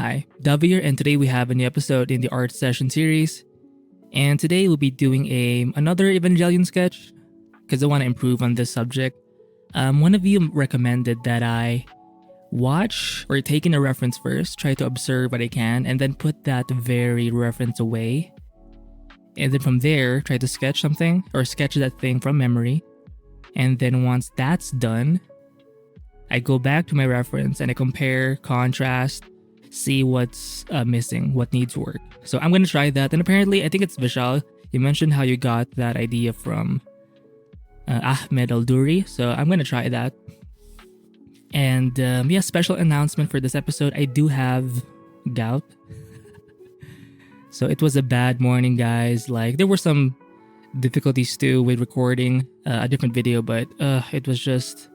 Hi, Davi here, and today we have a new episode in the art session series. And today we'll be doing another Evangelion sketch because I want to improve on this subject. One of you recommended that I watch or take in a reference first, try to observe what I can, and then put that very reference away. And then from there, try to sketch something or sketch that thing from memory. And then once that's done, I go back to my reference and I compare, contrast, see what's missing, what needs work. So I'm going to try that. And apparently, I think it's JaeCheol. You mentioned how you got that idea from Ahmed Al-Duri. So I'm going to try that. And special announcement for this episode. I do have gout. So it was a bad morning, guys. Like, there were some difficulties too with recording a different video, but it was just...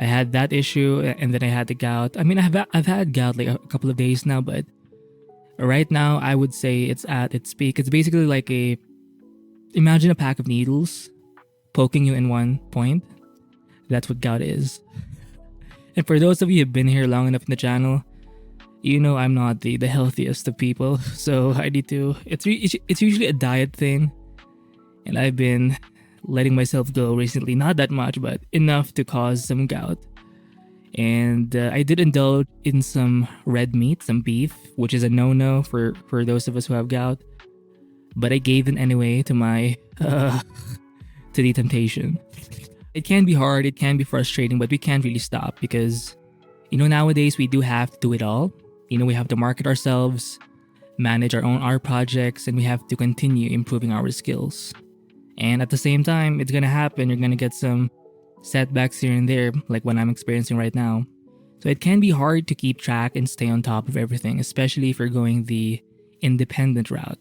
I had that issue and then I had the gout. I mean, I've had gout like a couple of days now, but right now I would say it's at its peak. It's basically like imagine a pack of needles poking you in one point. That's what gout is. And for those of you who've been here long enough in the channel, you know I'm not the healthiest of people. So I need to, it's usually a diet thing. And I've been letting myself go recently, not that much, but enough to cause some gout. And I did indulge in some red meat, some beef, which is a no-no for those of us who have gout. But I gave in anyway to my to the temptation. It can be hard, it can be frustrating, but we can't really stop because, nowadays we do have to do it all. We have to market ourselves, manage our own art projects, and we have to continue improving our skills. And at the same time, it's going to happen. You're going to get some setbacks here and there, like what I'm experiencing right now. So it can be hard to keep track and stay on top of everything, especially if you're going the independent route.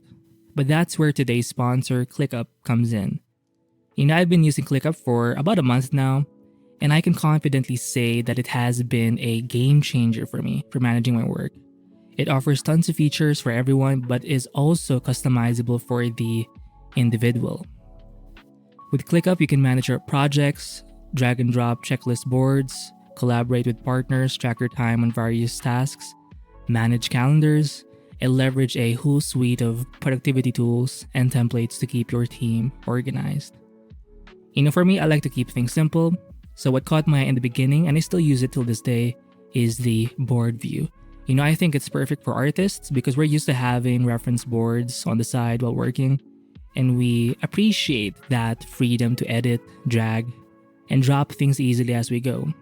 But that's where today's sponsor, ClickUp, comes in. I've been using ClickUp for about a month now, and I can confidently say that it has been a game changer for me for managing my work. It offers tons of features for everyone, but is also customizable for the individual. With ClickUp, you can manage your projects, drag and drop checklist boards, collaborate with partners, track your time on various tasks, manage calendars, and leverage a whole suite of productivity tools and templates to keep your team organized. For me, I like to keep things simple. So what caught my eye in the beginning, and I still use it till this day, is the board view. I think it's perfect for artists because we're used to having reference boards on the side while working. And we appreciate that freedom to edit, drag, and drop things easily as we go.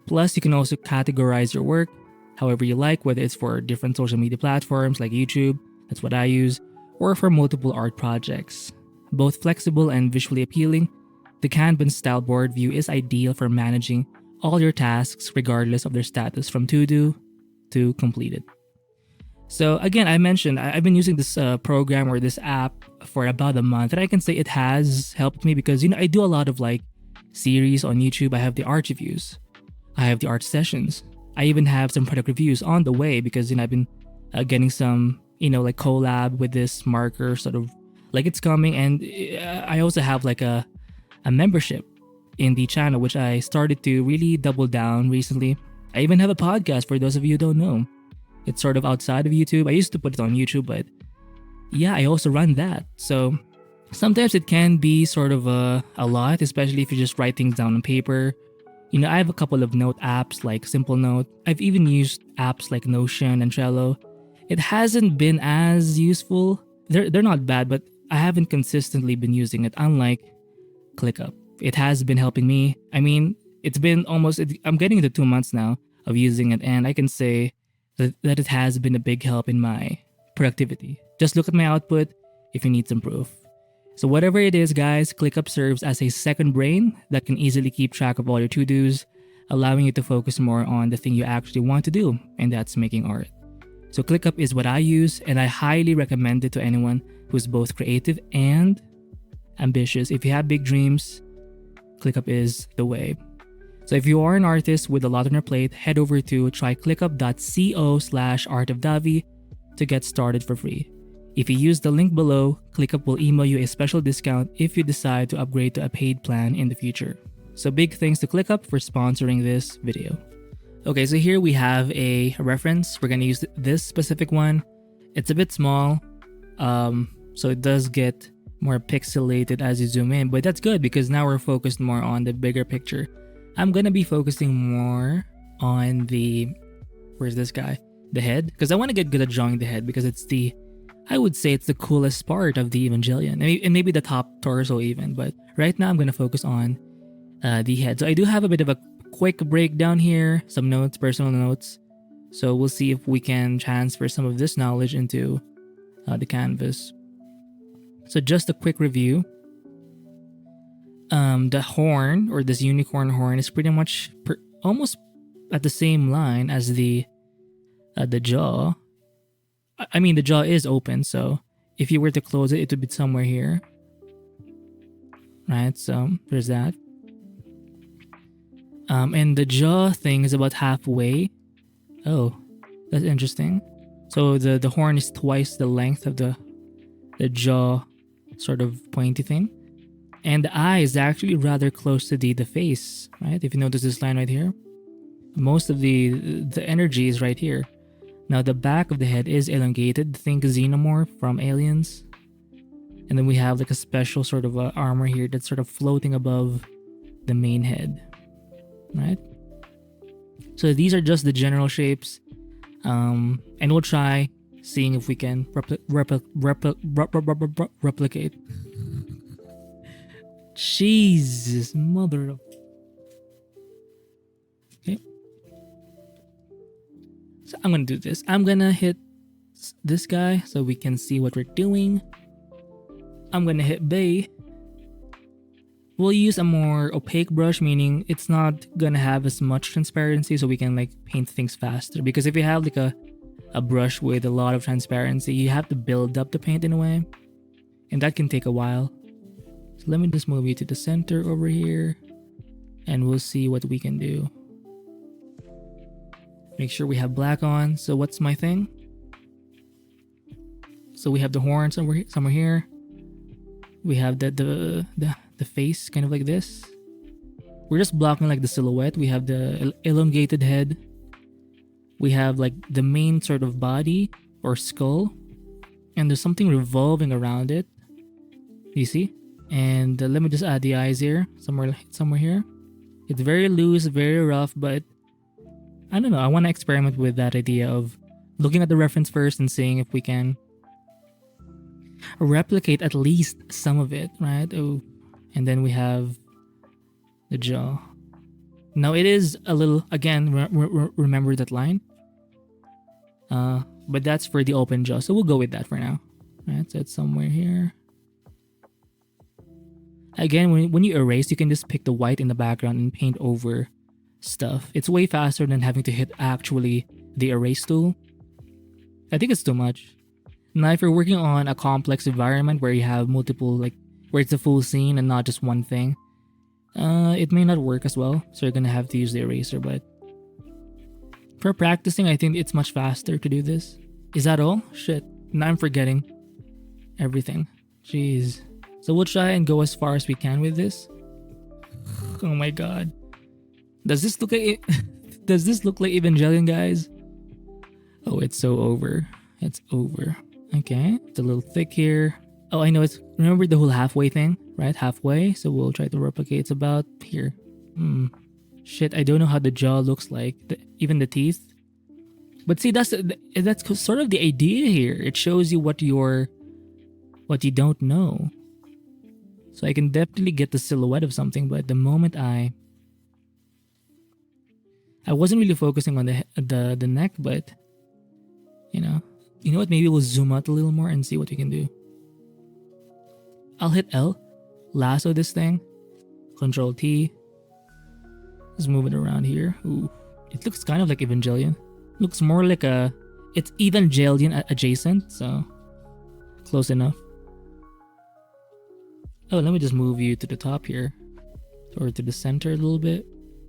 Plus, you can also categorize your work however you like, whether it's for different social media platforms like YouTube, that's what I use, or for multiple art projects. Both flexible and visually appealing, the Kanban-style board view is ideal for managing all your tasks regardless of their status from to-do to completed. So again, I mentioned I've been using this program or this app for about a month, and I can say it has helped me because I do a lot of like series on YouTube. I have the art reviews, I have the art sessions, I even have some product reviews on the way because I've been getting some like collab with this marker, sort of like it's coming. And I also have like a membership in the channel, which I started to really double down recently. I even have a podcast for those of you who don't know. It's sort of outside of YouTube. I used to put it on YouTube, but yeah, I also run that. So sometimes it can be sort of a lot, especially if you just write things down on paper. I have a couple of note apps like Simple Note. I've even used apps like Notion and Trello. It hasn't been as useful. They're not bad, but I haven't consistently been using it, unlike ClickUp. It has been helping me. I mean, it's been I'm getting into 2 months now of using it, and I can say that it has been a big help in my productivity. Just look at my output if you need some proof. So whatever it is, guys, ClickUp serves as a second brain that can easily keep track of all your to-dos, allowing you to focus more on the thing you actually want to do, and that's making art. So ClickUp is what I use, and I highly recommend it to anyone who's both creative and ambitious. If you have big dreams, ClickUp is the way. So if you are an artist with a lot on your plate, head over to tryclickup.co/artofdavi to get started for free. If you use the link below, ClickUp will email you a special discount if you decide to upgrade to a paid plan in the future. So big thanks to ClickUp for sponsoring this video. Okay, so here we have a reference. We're gonna use this specific one. It's a bit small, so it does get more pixelated as you zoom in, but that's good because now we're focused more on the bigger picture. I'm gonna be focusing more on where's this guy? The head, because I want to get good at drawing the head because I would say it's the coolest part of the Evangelion, and maybe the top torso even, but right now I'm gonna focus on the head. So I do have a bit of a quick breakdown here, some notes, personal notes. So we'll see if we can transfer some of this knowledge into the canvas. So just a quick review. The horn, or this unicorn horn, is pretty much almost at the same line as the jaw. I mean, the jaw is open, so if you were to close it, it would be somewhere here. Right, so there's that. And the jaw thing is about halfway. Oh, that's interesting. So the horn is twice the length of the jaw sort of pointy thing. And the eye is actually rather close to the face, right? If you notice this line right here. Most of the energy is right here. Now the back of the head is elongated. Think xenomorph from Aliens. And then we have like a special sort of armor here that's sort of floating above the main head. Right? So these are just the general shapes. And we'll try seeing if we can replicate. Jesus, mother of... Okay. So I'm gonna do this. I'm gonna hit this guy so we can see what we're doing. I'm gonna hit Bay. We'll use a more opaque brush, meaning it's not gonna have as much transparency, so we can like paint things faster. Because if you have like a brush with a lot of transparency, you have to build up the paint in a way, and that can take a while. So let me just move you to the center over here, and we'll see what we can do. Make sure we have black on. So what's my thing? So we have the horn somewhere here. We have the face kind of like this. We're just blocking like the silhouette. We have the elongated head. We have like the main sort of body or skull, and there's something revolving around it. You see? And let me just add the eyes here, somewhere here. It's very loose, very rough, but I don't know. I want to experiment with that idea of looking at the reference first and seeing if we can replicate at least some of it, right? Oh, and then we have the jaw. Now it is a little, again, remember that line? But that's for the open jaw, so we'll go with that for now. Right, so it's somewhere here. Again, when you erase, you can just pick the white in the background and paint over stuff. It's way faster than having to hit actually the erase tool. I think it's too much. Now, if you're working on a complex environment where you have multiple, like, where it's a full scene and not just one thing, it may not work as well. So you're gonna have to use the eraser, but for practicing, I think it's much faster to do this. Is that all? Shit. Now I'm forgetting everything. Jeez. So we'll try and go as far as we can with this. Oh my god. Does this look like does this look like Evangelion, guys? Oh, it's so over. It's over. Okay, it's a little thick here. Oh, I know, it's, remember the whole halfway thing, right? Halfway. So we'll try to replicate. It's about here. Shit, I don't know how the jaw looks like. Even the teeth. But see, that's sort of the idea here. It shows you what you don't know. So I can definitely get the silhouette of something, but at the moment I wasn't really focusing on the neck, but you know what? Maybe we'll zoom out a little more and see what we can do. I'll hit L, lasso this thing, Control T. Just move it around here. Ooh, it looks kind of like Evangelion. Looks more like it's Evangelion adjacent, so close enough. Oh, let me just move you to the top here, or to the center a little bit.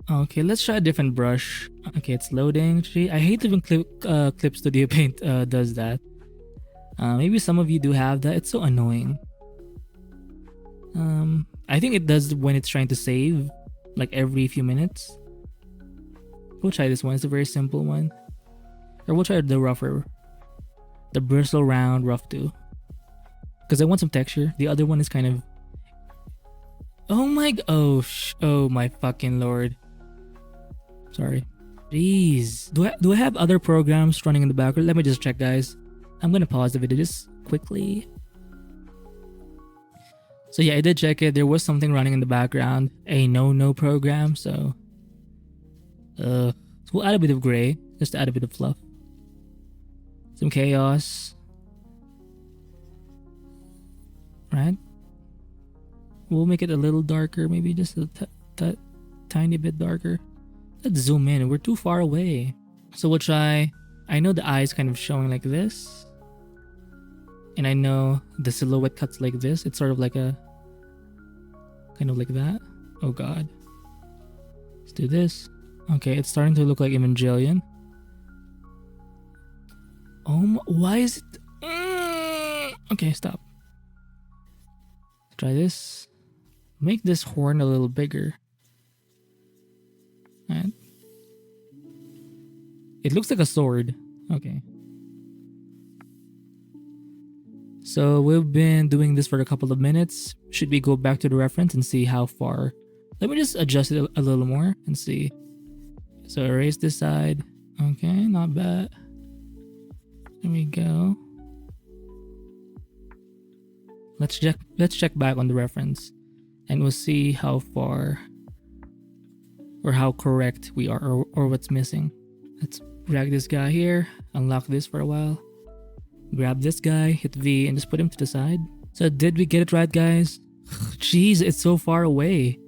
Okay, let's try a different brush. Okay, it's loading. I hate when Clip Studio Paint does that. Maybe some of you do have that. It's so annoying. I think it does when it's trying to save, like every few minutes. We'll try this one. It's a very simple one. Or we'll try the rougher. The bristle round rough too. Because I want some texture. The other one is kind of... Oh my... Oh my fucking lord. Sorry. Jeez. Do I have other programs running in the background? Let me just check, guys. I'm gonna pause the video just quickly. So yeah, I did check it. There was something running in the background. A no program, so... So we'll add a bit of gray. Just to add a bit of fluff. Some chaos. Right? We'll make it a little darker. Maybe just a tiny bit darker. Let's zoom in. We're too far away. So we'll try... I know the eye is kind of showing like this. And I know the silhouette cuts like this. It's sort of like a... Kind of like that. Oh god. Let's do this. Okay, it's starting to look like Evangelion. Why is it... Okay, stop. Let's try this. Make this horn a little bigger. Right. It looks like a sword. Okay. So we've been doing this for a couple of minutes. Should we go back to the reference and see how far? Let me just adjust it a little more and see. So erase this side. Okay, not bad. There we go. Let's check back on the reference and we'll see how far or how correct we are or what's missing. Let's drag this guy here, unlock this for a while. Grab this guy, hit V, and just put him to the side. So did we get it right, guys? Jeez, it's so far away.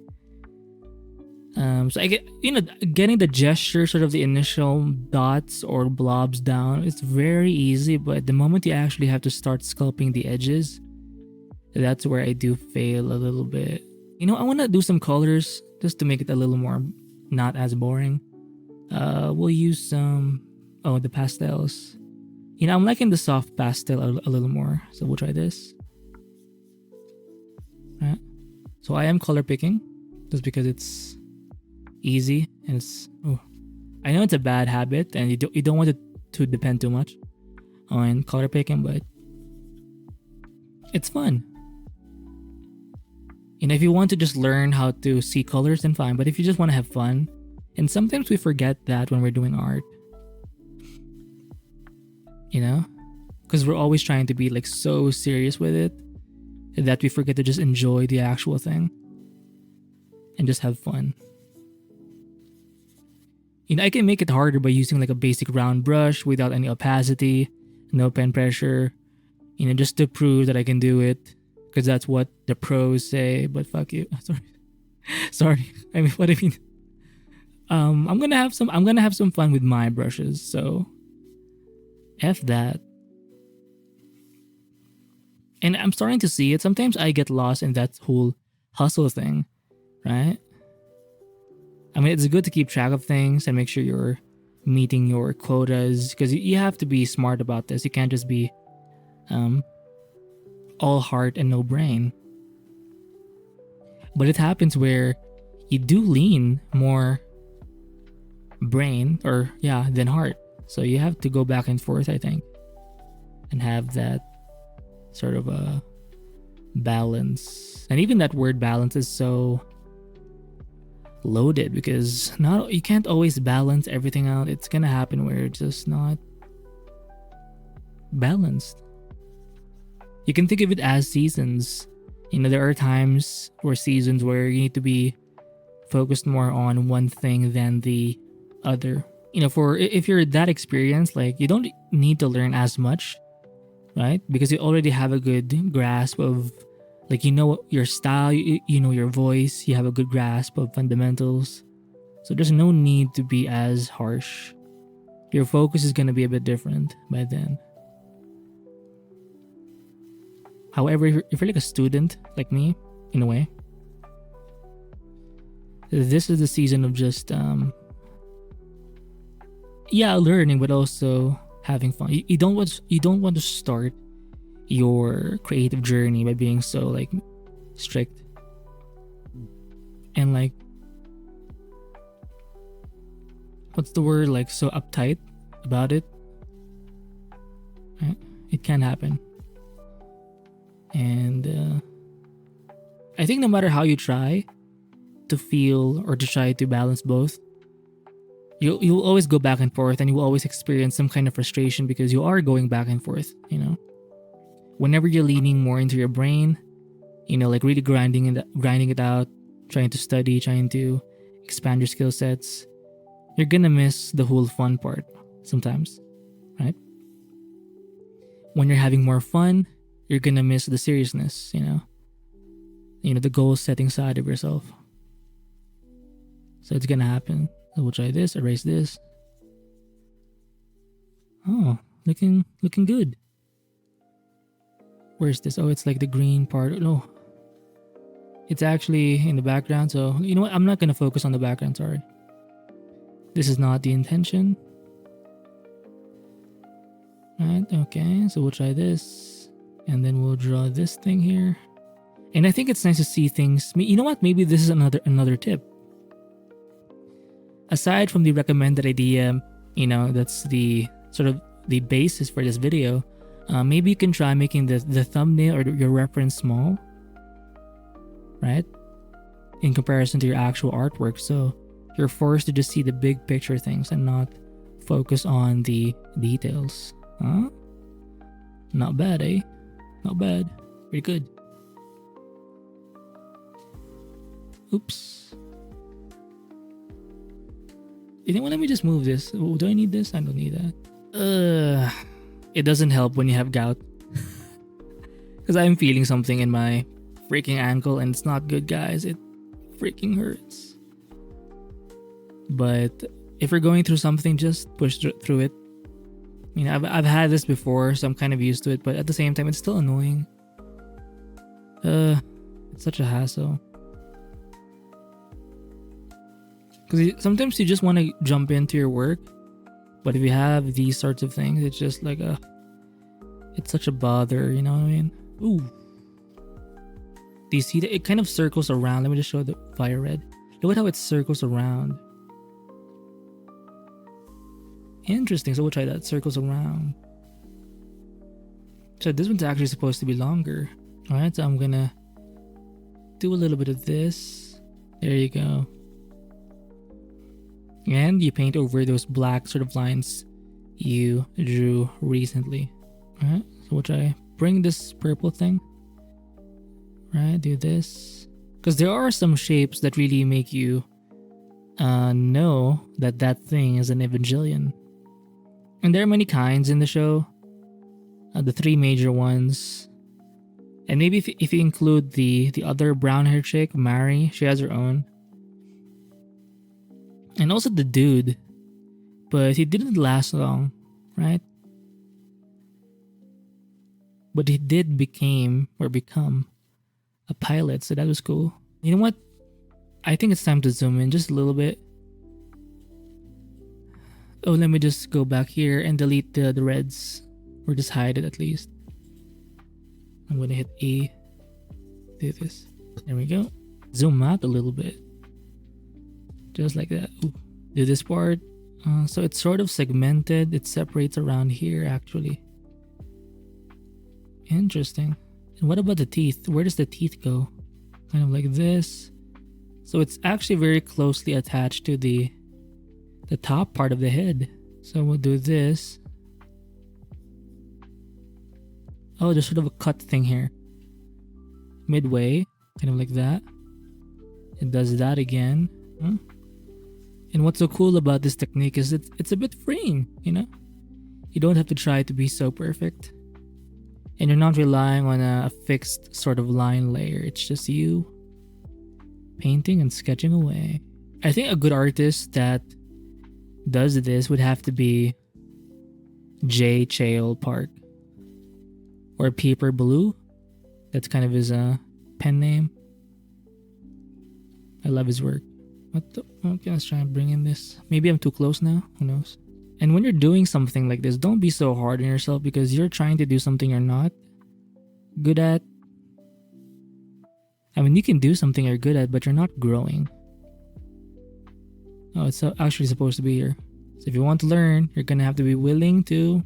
So I get, getting the gesture, sort of the initial dots or blobs down, it's very easy, but the moment you actually have to start sculpting the edges, that's where I do fail a little bit. I want to do some colors just to make it a little more not as boring. We'll use some, the pastels. I'm liking the soft pastel a little more, so we'll try this. Right. So I am color picking just because it's easy and it's... I know it's a bad habit and you don't want it to depend too much on color picking, but it's fun. If you want to just learn how to see colors, then fine. But if you just want to have fun, and sometimes we forget that when we're doing art, because we're always trying to be like so serious with it that we forget to just enjoy the actual thing and just have fun. I can make it harder by using like a basic round brush without any opacity, no pen pressure, just to prove that I can do it, because that's what the pros say. But fuck you. Sorry. I mean, what I mean. I'm gonna have some fun with my brushes. So, F that. And I'm starting to see it. Sometimes I get lost in that whole hustle thing, right? I mean, it's good to keep track of things and make sure you're meeting your quotas, because you have to be smart about this. You can't just be all heart and no brain. But it happens where you do lean more brain than heart. So you have to go back and forth, I think, and have that sort of a balance. And even that word balance is so loaded, because you can't always balance everything out. It's gonna happen where it's just not balanced. You can think of it as seasons. There are times or seasons where you need to be focused more on one thing than the other. If you're that experienced, like, you don't need to learn as much, right? Because you already have a good grasp of, like, your style, your voice, you have a good grasp of fundamentals. So there's no need to be as harsh. Your focus is going to be a bit different by then. However, if you're like a student like me, in a way, this is the season of just learning, but also having fun. You don't want to start your creative journey by being so like strict and like what's the word, like so uptight about it. Right? It can happen. And I think no matter how you try to feel or to try to balance both, you'll always go back and forth, and you will always experience some kind of frustration because you are going back and forth, you know? Whenever you're leaning more into your brain, you know, like really grinding it out, trying to study, trying to expand your skill sets, you're gonna miss the whole fun part sometimes, right? When you're having more fun, you're gonna miss the seriousness, you know, the goal setting side of yourself. So it's gonna happen. So we'll try this, erase this. Oh, looking good. Where's this? Oh, it's like the green part. No, it's actually in the background. So you know what? I'm not gonna focus on the background. Sorry. This is not the intention. Right, okay, so we'll try this. And then we'll draw this thing here. And I think it's nice to see things. You know what? Maybe this is another tip. Aside from the recommended idea, you know, that's the sort of the basis for this video. Maybe you can try making the thumbnail or your reference small. Right? In comparison to your actual artwork. So you're forced to just see the big picture things and not focus on the details. Huh? Not bad, eh? Not bad. Pretty good. Oops. You know what? Let me just move this. Oh, do I need this? I don't need that. It doesn't help when you have gout. Because I'm feeling something in my freaking ankle and it's not good, guys. It freaking hurts. But if you're going through something, just push through it. I mean, I've had this before, so I'm kind of used to it, but at the same time, it's still annoying. It's such a hassle. Because sometimes you just want to jump into your work, but if you have these sorts of things, it's just like it's such a bother, you know what I mean? Ooh. Do you see that? It kind of circles around. Let me just show the fire red. Look at how it circles around. Interesting, so we'll try that. Circles around. So this one's actually supposed to be longer. Alright, so I'm gonna do a little bit of this. There you go. And you paint over those black sort of lines you drew recently. Alright, so we'll try bring this purple thing. Right, do this. Because there are some shapes that really make you know that thing is an Evangelion. And there are many kinds in the show. The three major ones. And maybe if you include the other brown hair chick, Mari, she has her own. And also the dude. But he didn't last long, right? But he did become a pilot, so that was cool. You know what? I think it's time to zoom in just a little bit. Oh, let me just go back here and delete the reds. Or just hide it at least. I'm gonna hit E. Do this. There we go. Zoom out a little bit. Just like that. Ooh. Do this part. So it's sort of segmented. It separates around here actually. Interesting. And what about the teeth? Where does the teeth go? Kind of like this. So it's actually very closely attached to the top part of the head. So we'll do this. Oh, there's sort of a cut thing here. Midway. Kind of like that. It does that again. And what's so cool about this technique is it's a bit freeing, you know? You don't have to try to be so perfect. And you're not relying on a fixed sort of line layer. It's just you painting and sketching away. I think a good artist that does this would have to be JaeCheol Park or Paperblue. That's kind of his pen name. I love his work. Okay, let's try and bring in this. Maybe I'm too close now. Who knows? And when you're doing something like this, don't be so hard on yourself because you're trying to do something you're not good at. I mean, you can do something you're good at, but you're not growing. Oh, it's actually supposed to be here. So if you want to learn, you're gonna have to be willing to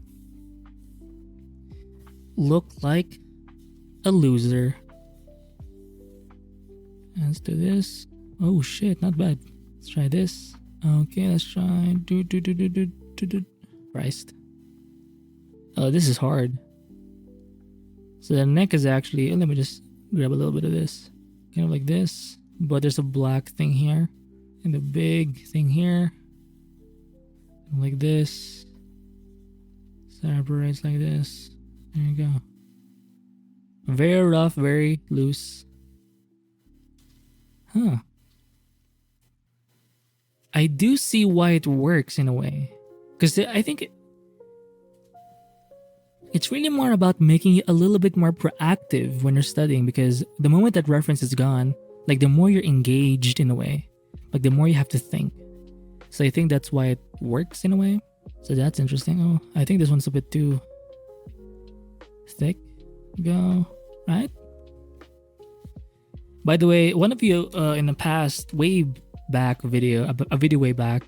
look like a loser. Let's do this. Oh shit, not bad. Let's try this. Okay, let's try. Christ. Oh, this is hard. So the neck is actually. Oh, let me just grab a little bit of this. Kind of like this. But there's a black thing here. And a big thing here. Like this. Separates like this. There you go. Very rough, very loose. Huh. I do see why it works in a way. Because I think it's really more about making it a little bit more proactive when you're studying. Because the moment that reference is gone, like the more you're engaged in a way, like the more you have to think. So I think that's why it works in a way. So that's interesting. Oh, I think this one's a bit too thick. Go, right? By the way, one of you in the past, way back video, a video way back,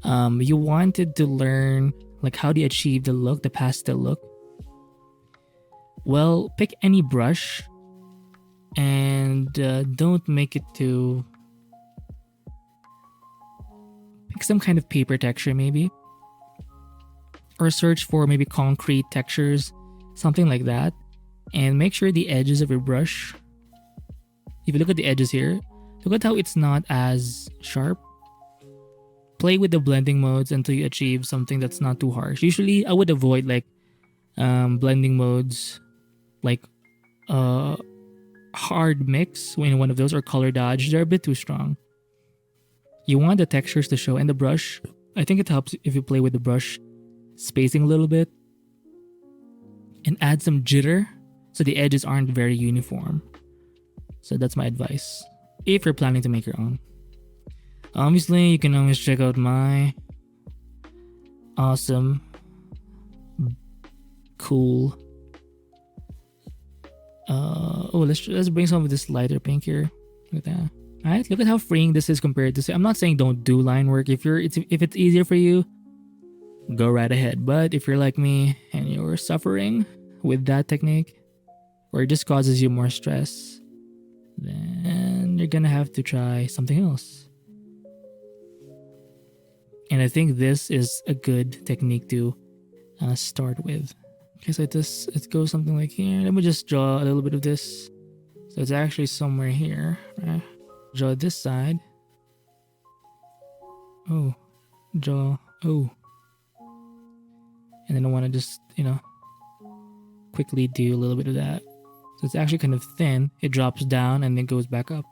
you wanted to learn like how do you achieve the look, the pastel look. Well, pick any brush and don't make it too. Pick some kind of paper texture maybe, or search for maybe concrete textures, something like that, and make sure the edges of your brush. If you look at the edges here, look at how it's not as sharp. Play with the blending modes until you achieve something that's not too harsh. Usually, I would avoid like blending modes, like hard mix in one of those, or color dodge. They're a bit too strong. You want the textures to show, and the brush, I think it helps if you play with the brush spacing a little bit and add some jitter so the edges aren't very uniform. So that's my advice if you're planning to make your own. Obviously, you can always check out my awesome, cool. Let's bring some of this lighter pink here. Look at that. All right, look at how freeing this is compared to. I'm not saying don't do line work. If it's easier for you, go right ahead. But if you're like me and you're suffering with that technique, or it just causes you more stress, then you're gonna have to try something else. And I think this is a good technique to start with. Okay, so it goes something like here. Let me just draw a little bit of this. So it's actually somewhere here, right? Draw this side. Oh, draw. Oh. And then I want to just, quickly do a little bit of that. So it's actually kind of thin. It drops down and then goes back up.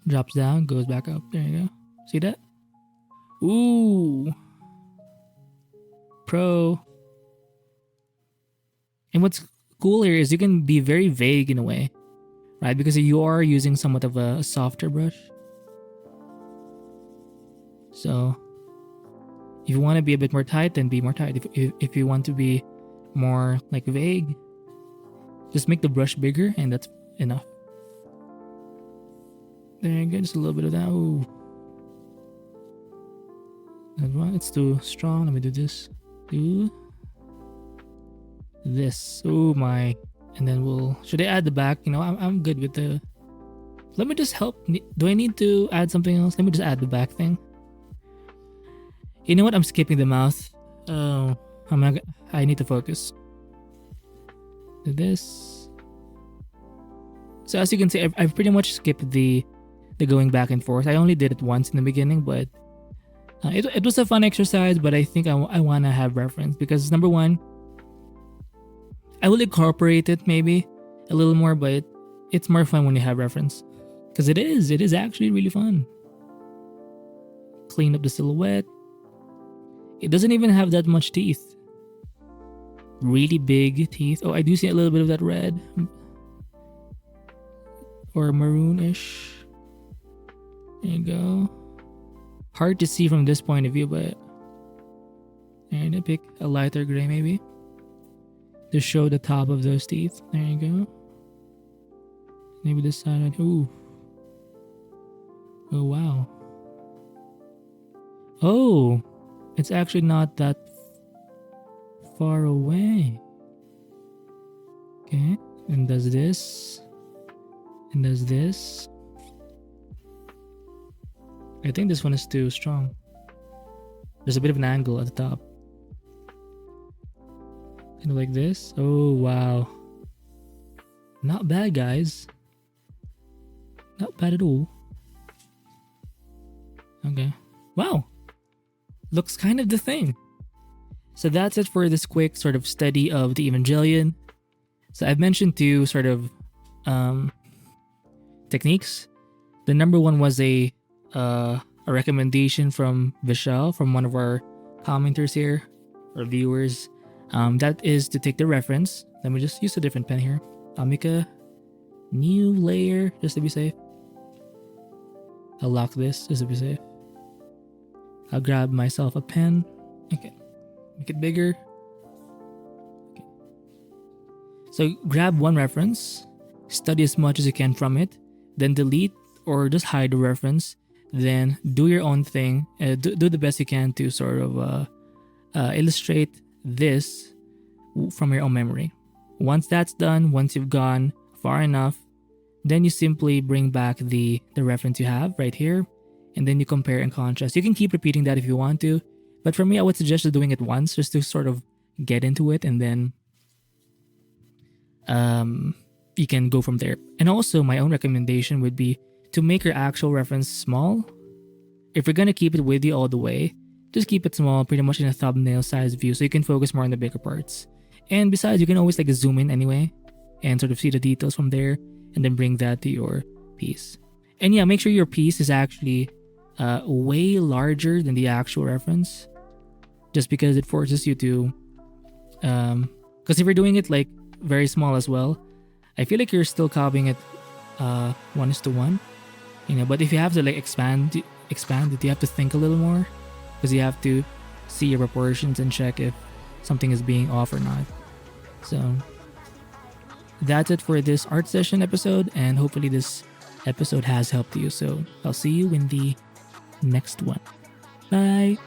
Drops down, goes back up. There you go. See that? Ooh. Pro. And what's cool here is you can be very vague in a way, right? Because you are using somewhat of a softer brush. So if you want to be a bit more tight, then be more tight. If you want to be more like vague, just make the brush bigger and that's enough. There you go, just a little bit of that. Ooh. That one, it's too strong. Let me do this. Do this. Oh my. And then should I add the back? I'm good with the. Let me just help. Do I need to add something else? Let me just add the back thing. You know what? I'm skipping the mouth. Oh, I need to focus. Do this. So as you can see, I've pretty much skipped the going back and forth. I only did it once in the beginning, but it was a fun exercise. But I think I want to have reference because number one, I will incorporate it maybe a little more, but it's more fun when you have reference because it is actually really fun. Clean up the silhouette. It doesn't even have that much teeth. Really big teeth. Oh, I do see a little bit of that red. Or maroonish. There you go. Hard to see from this point of view, but I'm gonna pick a lighter gray maybe to show the top of those teeth. There you go. Maybe this side. Ooh. Oh, wow. Oh, it's actually not that far away. Okay, and does this. And does this. I think this one is too strong. There's a bit of an angle at the top. Kind of like this. Oh, wow. Not bad, guys. Not bad at all. Okay. Wow. Looks kind of the thing. So that's it for this quick sort of study of the Evangelion. So I've mentioned two sort of techniques. The number one was a recommendation from JaeCheol, from one of our commenters here, or viewers. That is to take the reference. Let me just use a different pen here. I'll make a new layer just to be safe. I'll lock this just to be safe. I'll grab myself a pen. Okay. Make it bigger. Okay. So grab one reference, study as much as you can from it, then delete or just hide the reference, then do your own thing. Do the best you can to sort of illustrate this from your own memory. Once that's done, once you've gone far enough, then you simply bring back the reference you have right here, and then you compare and contrast. You can keep repeating that if you want to, but for me, I would suggest just doing it once just to sort of get into it, and then you can go from there. And also, my own recommendation would be to make your actual reference small. If you're going to keep it with you all the way, just keep it small, pretty much in a thumbnail size view, so you can focus more on the bigger parts. And besides, you can always like zoom in anyway and sort of see the details from there, and then bring that to your piece. And yeah, make sure your piece is actually way larger than the actual reference, just because it forces you to because if you're doing it like very small as well, I feel like you're still copying it 1:1, you know. But if you have to like expand it, you have to think a little more, because you have to see your proportions and check if something is being off or not. So that's it for this art session episode, and hopefully this episode has helped you. So I'll see you in the next one. Bye.